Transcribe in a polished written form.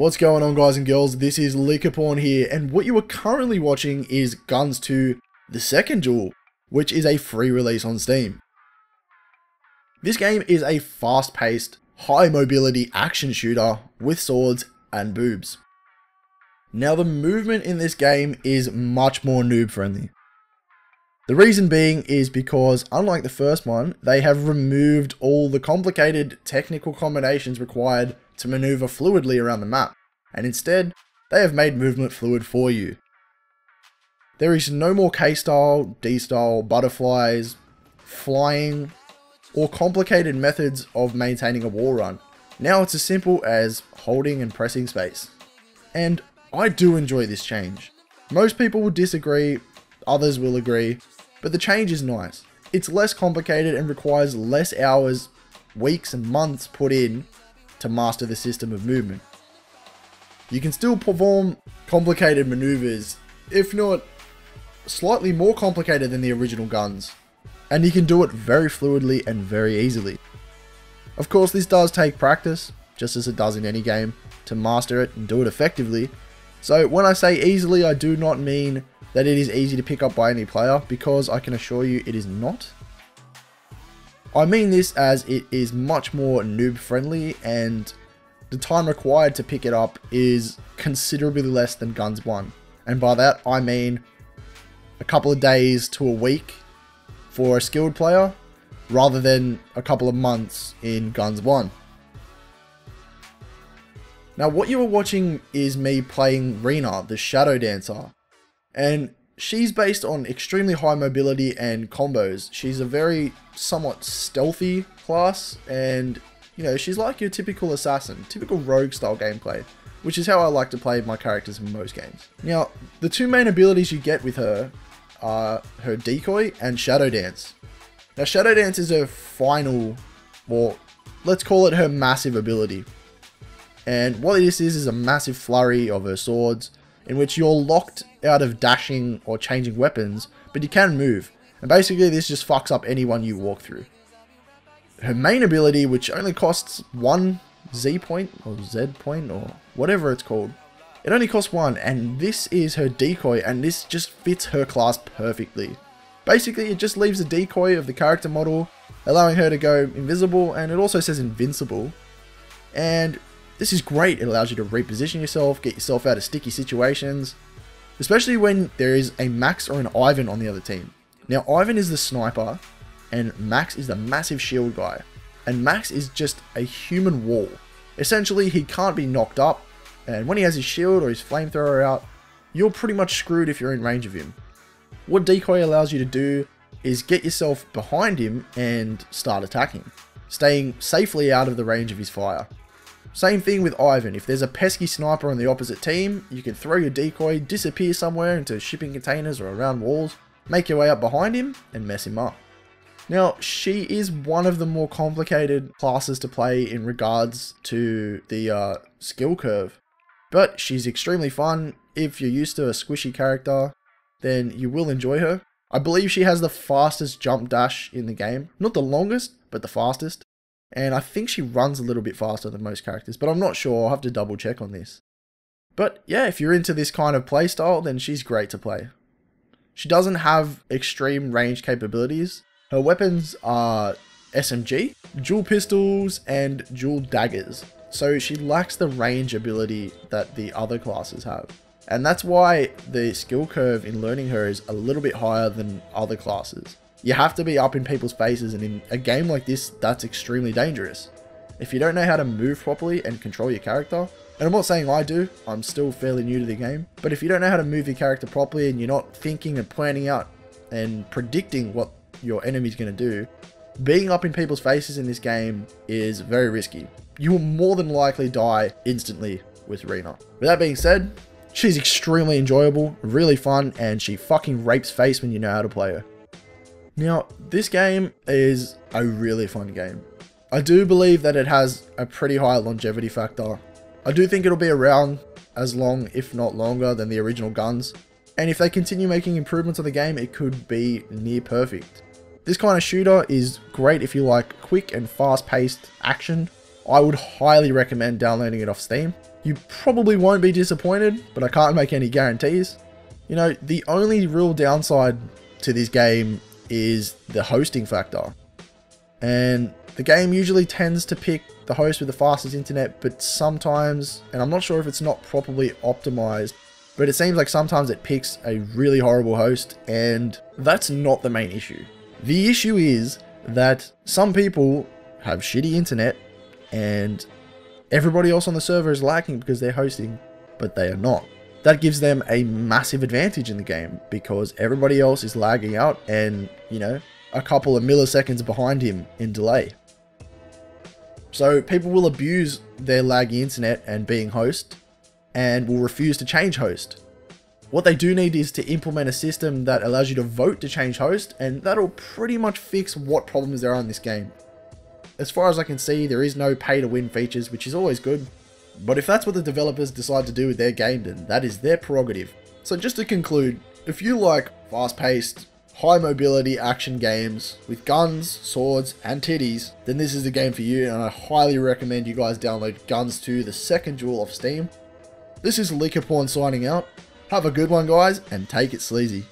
What's going on, guys and girls? This is Liquorporn here, and what you are currently watching is GunZ 2, the second Duel, which is a free release on Steam. This game is a fast-paced, high-mobility action shooter with swords and boobs. Now, the movement in this game is much more noob-friendly. The reason being is because, unlike the first one, they have removed all the complicated technical combinations required to maneuver fluidly around the map, and instead, they have made movement fluid for you. There is no more K-style, D-style, butterflies, flying, or complicated methods of maintaining a wall run. Now it's as simple as holding and pressing space. And I do enjoy this change. Most people will disagree, others will agree, but the change is nice. It's less complicated and requires less hours, weeks and months put in to master the system of movement. You can still perform complicated maneuvers, if not slightly more complicated than the original GunZ, and you can do it very fluidly and very easily. Of course, this does take practice, just as it does in any game, to master it and do it effectively. So when I say easily, I do not mean that it is easy to pick up by any player, because I can assure you it is not. I mean this as it is much more noob friendly, and the time required to pick it up is considerably less than GunZ 1. And by that I mean a couple of days to a week for a skilled player, rather than a couple of months in GunZ 1. Now, what you are watching is me playing Rena, the Shadow Dancer, and she's based on extremely high mobility and combos. She's a very somewhat stealthy class, and you know, she's like your typical assassin, typical rogue style gameplay, which is how I like to play my characters in most games. Now, the two main abilities you get with her are her decoy and Shadow Dance. Now, Shadow Dance is her final, or let's call it her massive ability. And what this is a massive flurry of her swords, in which you're locked out of dashing or changing weapons, but you can move. And basically this just fucks up anyone you walk through. Her main ability, which only costs 1 Z point, or Z point, or whatever it's called. It only costs 1, and this is her decoy, and this just fits her class perfectly. Basically, it just leaves the decoy of the character model, allowing her to go invisible, and it also says invincible. And this is great. It allows you to reposition yourself, get yourself out of sticky situations, especially when there is a Max or an Ivan on the other team. Now, Ivan is the sniper, and Max is the massive shield guy. And Max is just a human wall. Essentially, he can't be knocked up, and when he has his shield or his flamethrower out, you're pretty much screwed if you're in range of him. What decoy allows you to do is get yourself behind him and start attacking, staying safely out of the range of his fire. Same thing with Ivan. If there's a pesky sniper on the opposite team, you can throw your decoy, disappear somewhere into shipping containers or around walls, make your way up behind him, and mess him up. Now, she is one of the more complicated classes to play in regards to the skill curve, but she's extremely fun. If you're used to a squishy character, then you will enjoy her. I believe she has the fastest jump dash in the game. Not the longest, but the fastest. And I think she runs a little bit faster than most characters, but I'm not sure. I'll have to double check on this. But yeah, if you're into this kind of playstyle, then she's great to play. She doesn't have extreme range capabilities. Her weapons are SMG, dual pistols, and dual daggers. So she lacks the range ability that the other classes have. And that's why the skill curve in learning her is a little bit higher than other classes. You have to be up in people's faces, and in a game like this, that's extremely dangerous. If you don't know how to move properly and control your character, and I'm not saying I do, I'm still fairly new to the game, but if you don't know how to move your character properly and you're not thinking and planning out and predicting what your enemy's going to do, being up in people's faces in this game is very risky. You will more than likely die instantly with Rena. With that being said, she's extremely enjoyable, really fun, and she fucking rapes face when you know how to play her. Now, this game is a really fun game. I do believe that it has a pretty high longevity factor. I do think it'll be around as long, if not longer, than the original GunZ. And if they continue making improvements on the game, it could be near perfect. This kind of shooter is great if you like quick and fast-paced action. I would highly recommend downloading it off Steam. You probably won't be disappointed, but I can't make any guarantees. You know, the only real downside to this game is the hosting factor. And the game usually tends to pick the host with the fastest internet, but sometimes, and I'm not sure if it's not properly optimized, but it seems like sometimes it picks a really horrible host, and that's not the main issue. The issue is that some people have shitty internet and everybody else on the server is lagging because they're hosting, but they are not. That gives them a massive advantage in the game because everybody else is lagging out and, you know, a couple of milliseconds behind him in delay. So people will abuse their laggy internet and being host and will refuse to change host. What they do need is to implement a system that allows you to vote to change host, and that'll pretty much fix what problems there are in this game. As far as I can see, there is no pay to win features, which is always good. But if that's what the developers decide to do with their game, then that is their prerogative. So just to conclude, if you like fast-paced, high mobility action games with guns, swords, and titties, then this is the game for you, and I highly recommend you guys download GunZ, the second Duel off Steam. This is Liquorporn signing out. Have a good one, guys, and take it sleazy.